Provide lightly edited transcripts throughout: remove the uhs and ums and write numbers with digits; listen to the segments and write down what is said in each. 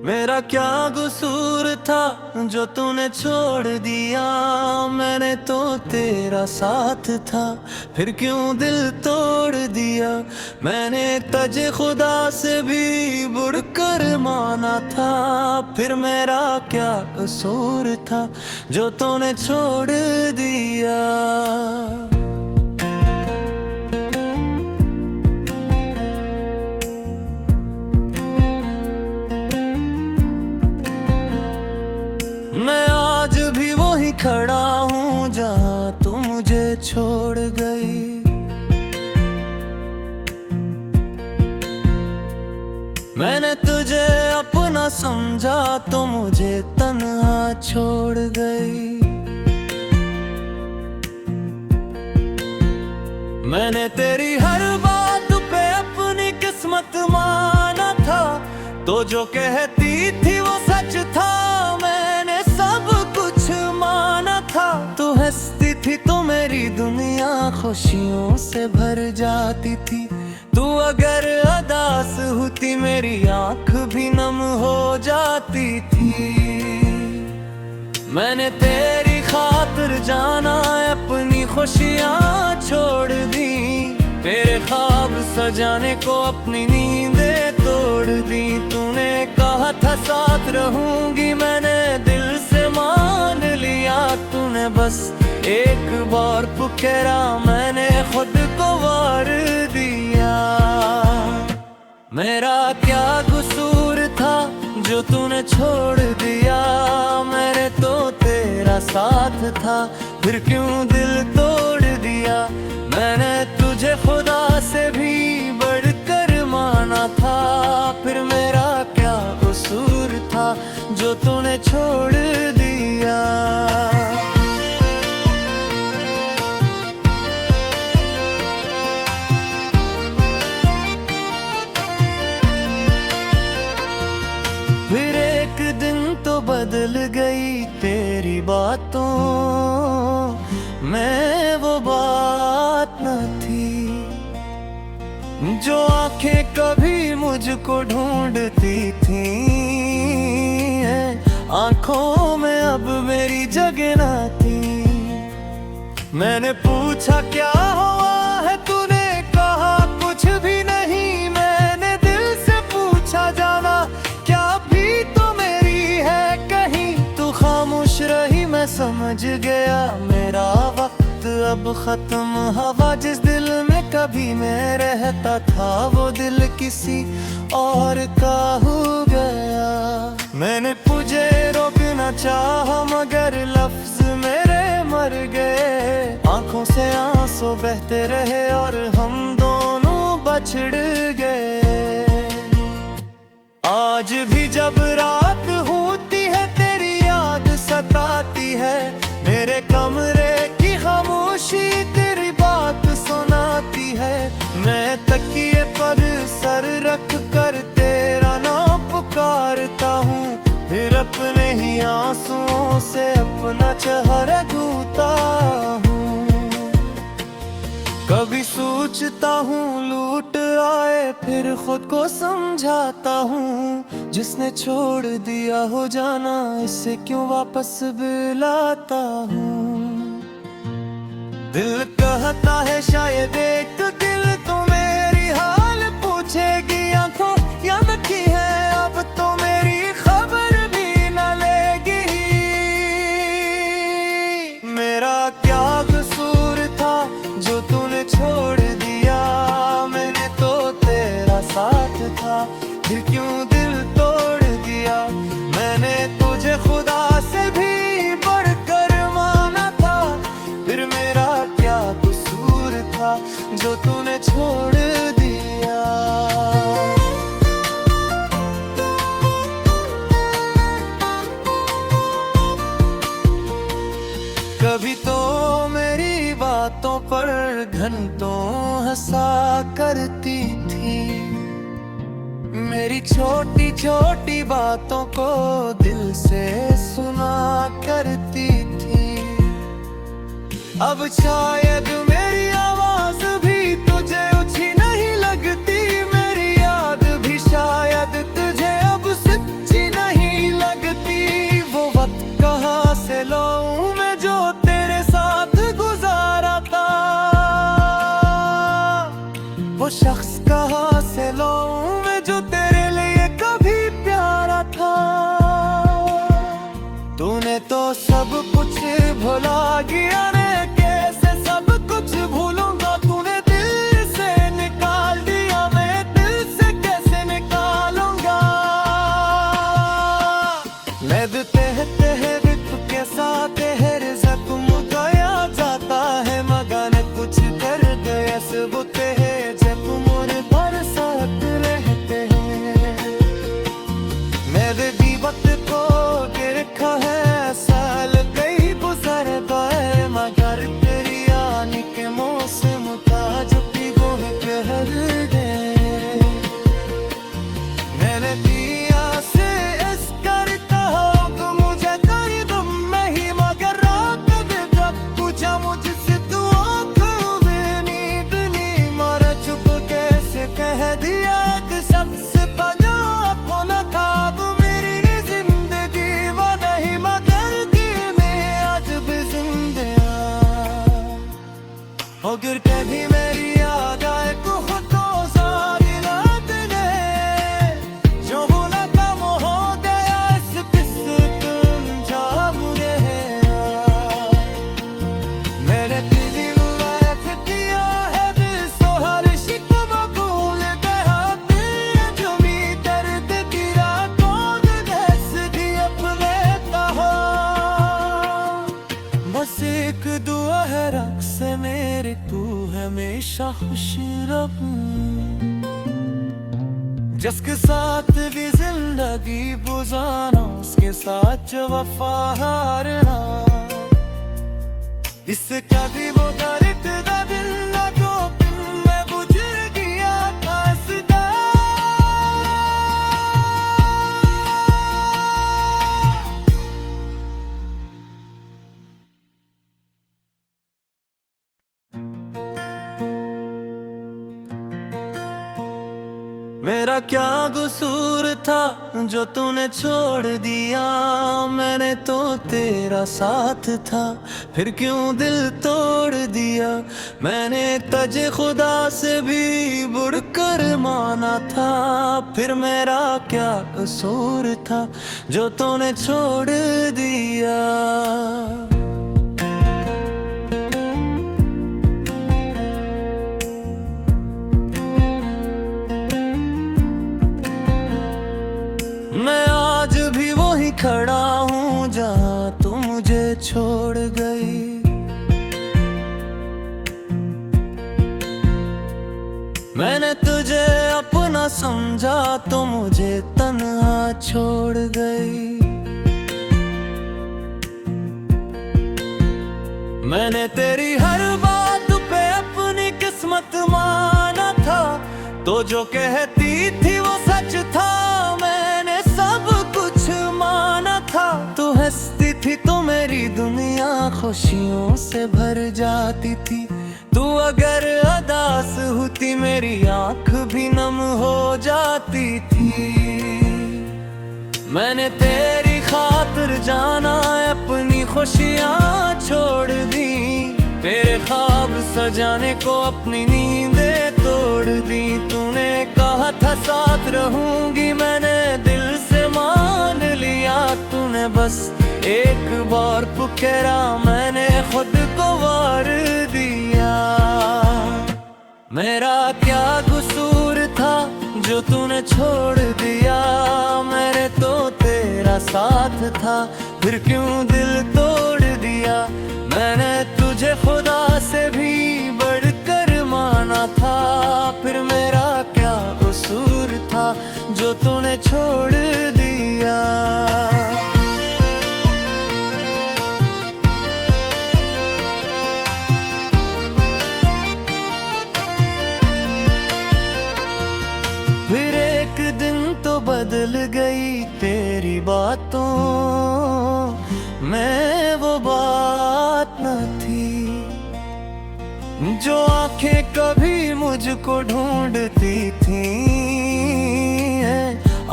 मेरा क्या कसूर था जो तूने छोड़ दिया। मैंने तो तेरा साथ था, फिर क्यों दिल तोड़ दिया। मैंने तुझे खुदा से भी बढ़कर माना था, फिर मेरा क्या कसूर था जो तूने छोड़ दिया। मैं आज भी वही खड़ा हूँ जहाँ तू मुझे छोड़ गई। मैंने तुझे अपना समझा तो मुझे तन्हा छोड़ गई। मैंने तेरी हर बात पे अपनी किस्मत माना था, तो जो कहती थी वो सच था। मैंने सब कुछ माना था, तू हंसती थी तो मेरी दुनिया खुशियों से भर जाती थी। तू अगर उदास होती मेरी आंख भी नम हो जाती थी। मैंने तेरी खातिर जाना अपनी खुशियाँ छोड़ दी। तेरे ख्वाब सजाने को अपनी नींदें तोड़ दी। तूने कहा था साथ रहूंगी, मैंने दिल से मान लिया। तूने बस एक बार पुकारा, मैंने खुद को वार दिया। मेरा क्या कसूर था जो तूने छोड़ दिया। मैंने तो तेरा साथ था, फिर क्यों दिल तोड़ दिया। मैंने तुझे खुदा से भी बढ़कर माना था, फिर मेरा क्या कसूर था जो तूने छोड़ दिया। फिर एक दिन तो बदल गई तेरी बातों में वो बात न थी, जो आंखें कभी मुझको ढूंढती थी। आंखों में अब मेरी जगह न थी। मैंने पूछा क्या हुआ है, तूने कहा कुछ भी नहीं। मैंने दिल से पूछा जाना क्या भी तो मेरी है कहीं। तू खामोश रही, मैं समझ गया मेरा वक्त अब खत्म। हवा जिस दिल में कभी मैं रहता था, वो दिल किसी और का हो गया। मैंने तुझे रोकना चाहा मगर लफ्ज मेरे मर गए। आंखों से आंसू बहते रहे और हम दोनों बछड़ गए। आज भी जब रात होती है तेरी याद सताती है। मेरे कमरे की खामोशी तेरी बात सुनाती है। मैं तकिए पर सर रख कर तेरा नाम पुकारता हूँ, फिर अपने ही आंसुओं से अपना चेहरा धोता हूँ। कभी सोचता हूँ लूट आए, फिर खुद को समझाता हूँ। जिसने छोड़ दिया हो जाना, इसे क्यों वापस बुलाता हूँ। दिल कहता है शायद एक दिल तो मेरी हाल पूछेगी। आंखों याद की है अब तो मेरी खबर भी न लेगी। मेरा क्या कसूर था जो तूने छोड़ दिया। मैंने तो तेरा साथ था, फिर क्यों दिल तोड़ दिया। मैंने तुझे खुदा से भी बढ़कर माना था, फिर मेरा क्या कसूर था जो तूने छोड़ दिया। कभी तो मेरी बातों पर घंटों हंसा करती थी। मेरी छोटी छोटी बातों को दिल से सुना करती थी। अब शायद मेरी आवाज भी तुझे अच्छी नहीं लगती। मेरी याद भी शायद तुझे अब सच्ची नहीं वो शख्स कहाँ से लाऊं मैं जो तेरे लिए कभी प्यारा था। तूने तो सब कुछ भुला गया, मैं कैसे सब कुछ भूलूंगा। तूने दिल से निकाल दिया, मैं दिल से कैसे निकालूंगा। मैं कहते हैं रित के साथ हर जख्म गया जाता है, मगर कुछ कर गया सबूत है जब मोर बरसात रहते हैं। मेरे भी वक्त को गिरखा है, साल कई गुजर गए, मगर तेरी आने के मौसम का जो पिघो है कहर दे। मैंने दिया से इस करता हो तो मुझे कर दम नहीं, मगर रात में जब पूछा मुझसे तू आँखों में नींद नहीं, मारा चुप कैसे कह दिया कि सबसे बना अपना ख्वाब मेरी जिंदगी वो नहीं, मगर दिल में आज भी जिंदा। अगर कभी मेरी याद आए तो खुद को सारी रात ने जो भूला कम हो गया इस तुम जा मुझे। मेरे दिल में किया है बिसो हर शिकवा भूल गया, दिल जो भी दर्द दिया कौन दस दी अपने कहा। बस एक दुआ है रब से मेरी, तू हमेशा खुश रहूं। जिसके साथ भी जिंदगी गुजारा उसके साथ जो वफा हारना, इसका भी वो दर्द दा दिल ना जो मैं गुजर गया कासदा। मेरा क्या कसूर था जो तूने छोड़ दिया, मैंने तो तेरा साथ था फिर क्यों दिल तोड़ दिया। मैंने तुझे खुदा से भी बढ़कर माना था, फिर मेरा क्या कसूर था जो तूने छोड़ दिया। मैं आज भी वही खड़ा हूँ जहाँ तू मुझे छोड़ गई। मैंने तुझे अपना समझा तो मुझे तन्हा छोड़ गई। मैंने तेरी हर बात पे अपनी किस्मत माना था, तो जो कहती थी वो सच था, मैंने सब कुछ माना था। तू हंसती थी तो मेरी दुनिया खुशियों से भर जाती थी, तू अगर उदास होती मेरी आंख भी नम हो जाती थी। मैंने तेरी खातिर जाना अपनी खुशियाँ छोड़ दी, तेरे ख्वाब सजाने को अपनी नींदें तोड़ दी। तूने कहा था साथ रहूंगी, मैंने दिल से मान लिया। तूने बस एक बार पुकारा, मैंने खुद को वार दिया। मेरा क्या कसूर था जो तूने छोड़ दिया, मेरे तो तेरा साथ था फिर क्यों दिल तोड़ दिया। मैंने तुझे खुदा से भी बढ़कर माना था, फिर मेरा क्या कसूर था जो तूने छोड़ दिया। फिर एक दिन तो बदल गई तेरी बातों में वो बात न थी, जो आंखें कभी मुझको ढूंढती थी।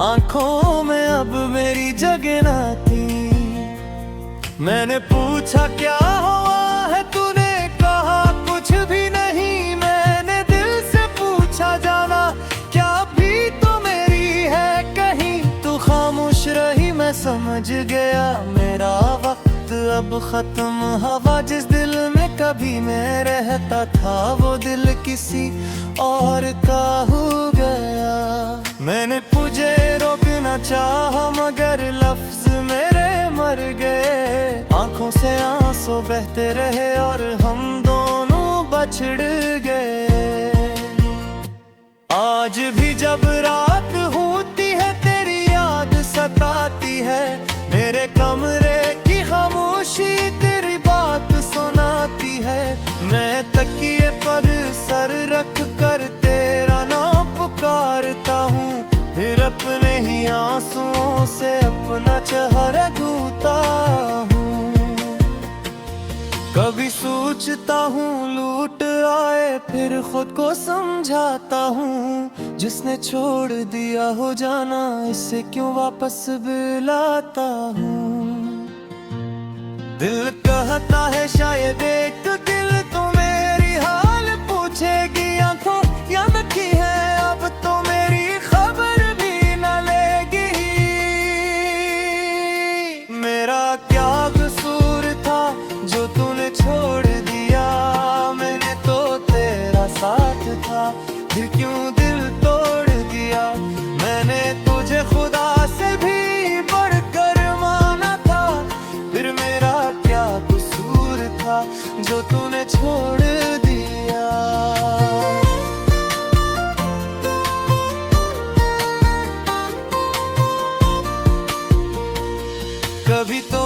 आंखों में अब मेरी जगह न थी। मैंने पूछा क्या हुआ है, तूने कहा कुछ भी नहीं। मैंने दिल से पूछा समझ गया मेरा वक्त अब खत्म। हवा जिस दिल में कभी मैं रहता था, वो दिल किसी और का हो गया। मैंने तुझे रोकना चाहा मगर लफ्ज मेरे मर गए। आंखों से आंसू बहते रहे और हम दोनों बछड़ गए। आज भी जब रात होती है तेरी याद सताती है। मेरे कमरे की खामोशी तेरी बात सुनाती है। मैं तकिए पर सर रख कर तेरा नाम पुकारता हूँ, फिर अपने ही आंसुओं से अपना चेहरा धोता हूँ। कभी सोचता हूँ लूट आए, फिर खुद को समझाता हूँ जिसने छोड़ दिया हो जाना, इसे क्यों वापस बुलाता हूँ। दिल कहता है शायद एक दिल तो मेरी हाल पूछेगी। आंखों याद की है अब तो मेरी खबर भी न लेगी। मेरा क्या कसूर था जो तूने छोड़ दिया। मैंने तो तेरा साथ था, फिर क्यों दिल तोड़ दिया। मैंने तुझे खुदा से भी बढ़कर माना था, फिर मेरा क्या कसूर था जो तूने छोड़ दिया। कभी तो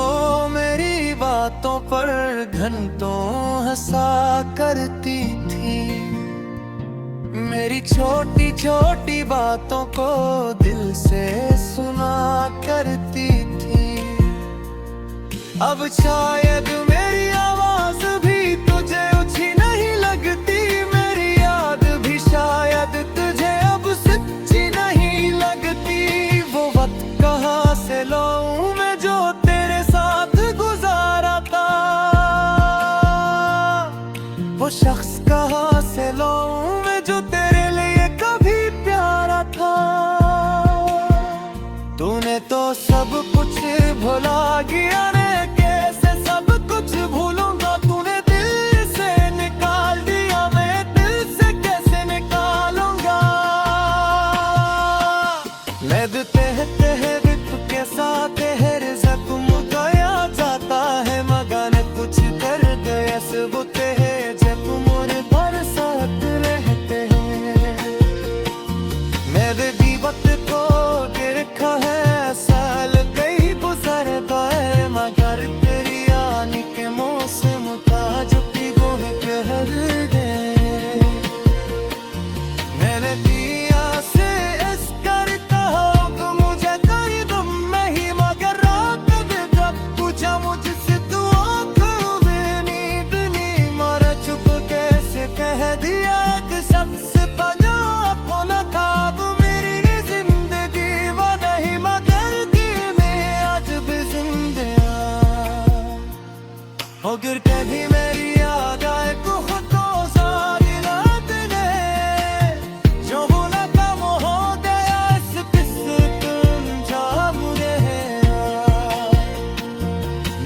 मेरी बातों पर घंटों हंसा करती थी। मेरी छोटी छोटी बातों को दिल से सुना करती थी। अब शायद मेरी आवाज भी तुझे अच्छी नहीं लगती। मेरी याद भी शायद तुझे अब सच्ची नहीं लगती। वो वक्त कहाँ से लाऊं मैं जो तेरे साथ गुजारा था। वो शख्स कहाँ से लाऊं मैं जो तेरे लिए कभी प्यारा था। तूने तो सब कुछ भुला गया रे, कैसे सब कुछ भूलूंगा। तूने दिल से निकाल दिया, मैं दिल से कैसे निकालूंगा। मैं कहते हैं के साथ हर जख्म गया जाता है, मगर कुछ कर गए सबूत है जब मोरे पर साथ रहते हैं। मेरे भी वक्त को देखा है, साल कई गुजर गए, मगर तेरी आने के मौसम था जो पिघो कर गए। मैंने दिया से इस करता हूँ मुझे कई दम नहीं, मगर रात में जब पूछा मुझसे तू आँखों में नींद नहीं। मारा चुप कैसे कह दिया एक शख्स था जो अपना था। अब मेरी जिंदगी वो नहीं, मगर दिल में आज भी जिंदा। अगर कभी मेरी याद आए तो खुद को सारी रात ने जो भूला था वो हो गया। इस किस्से तुम जाम गया।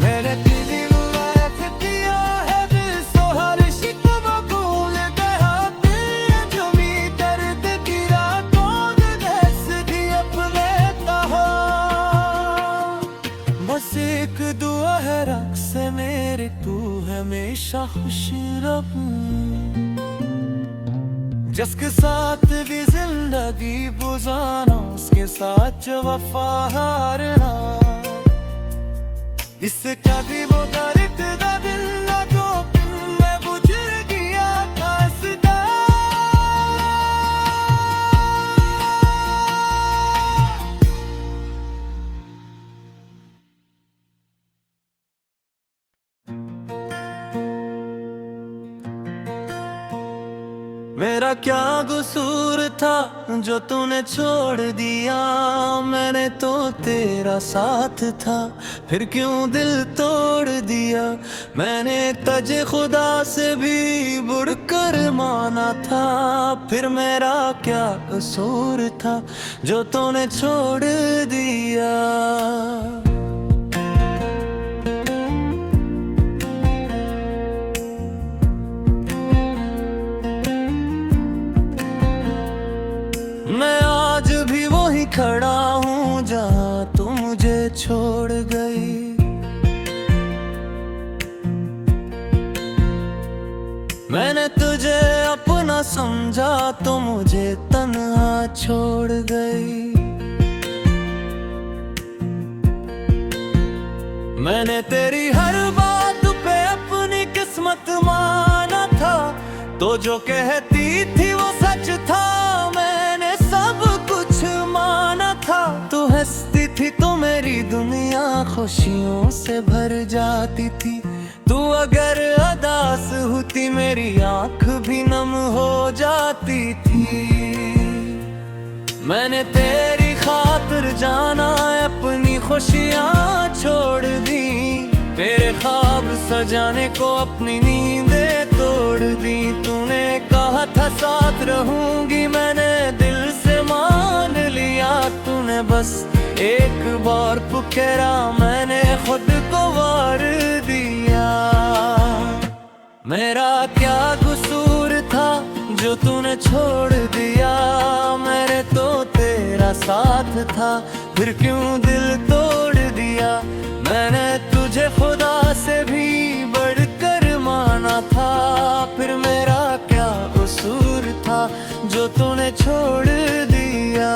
मेरे दिल में दिया है दिल हर शिकवा भूल गया। दिल जो भी दर्द की रातों में दस दी अपने कहा। बस एक दुआ है रख से मेरे, तू हमेशा खुश रहूं। जिसके साथ भी जिंदगी गुजारा उसके साथ जो वफा हारना। इससे क्या भी वो दर्द का दिल ना जो मैं गुजर गया था इसदा। मेरा क्या कसूर था जो तूने छोड़ दिया। मैंने तो तेरा साथ था, फिर क्यों दिल तोड़ दिया। मैंने तुझे खुदा से भी बढ़कर माना था, फिर मेरा क्या कसूर था जो तूने छोड़ दिया। मैं आज भी वहीं खड़ा हूँ जहाँ तू मुझे छोड़ गई। मैंने तुझे अपना समझा तो मुझे तन्हा छोड़ गई। मैंने तेरी हर बात पे अपनी किस्मत माना था, तो जो कहती थी वो सच था, मैंने सब कुछ माना था। तू हंसती थी तो मेरी दुनिया खुशियों से भर जाती थी, तू अगर उदास होती मेरी आंख भी नम हो जाती थी। मैंने तेरी खातिर जाना अपनी खुशियाँ छोड़ दी, तेरे ख्वाब सजाने को अपनी नींदें तोड़ दी। तूने कहा था साथ रहूंगी, मैंने दिल से मान लिया। तूने बस एक बार पुकारा, मैंने खुद को वार दिया। मेरा क्या कसूर था जो तूने छोड़ दिया, मेरे तो तेरा साथ था, फिर क्यों दिल तोड़ दिया। मैंने तुझे खुदा से भी बढ़कर माना था, फिर मेरा क्या कसूर था जो तूने छोड़ दिया।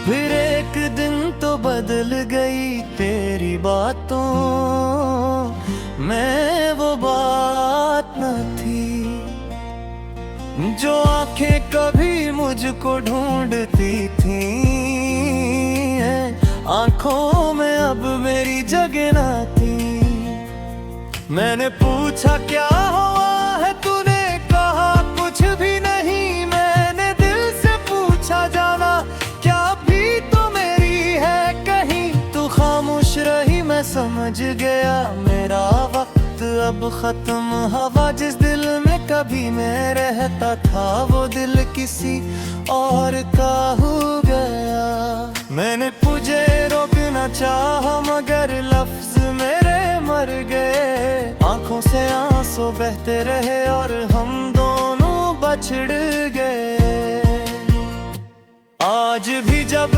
फिर एक दिन तो बदल गई तेरी बातों में वो बात न थी, जो आंखें कभी मुझको ढूंढती थी। आंखों में अब मेरी जगह न थी। मैंने पूछा क्या हुआ है, तूने कहा कुछ भी नहीं। मैंने दिल से पूछा जाना क्या भी तो मेरी है कहीं, तू खामोश रही मैं समझ गया। मेरा वक्त अब खत्म, हवा जिस दिल में कभी मैं रहता था, वो दिल किसी और का हो गया। मैंने तुझे रोकना चाहा मगर लफ्ज मेरे मर गए। आंखों से आंसू बहते रहे और हम दोनों बछड़ गए। आज भी जब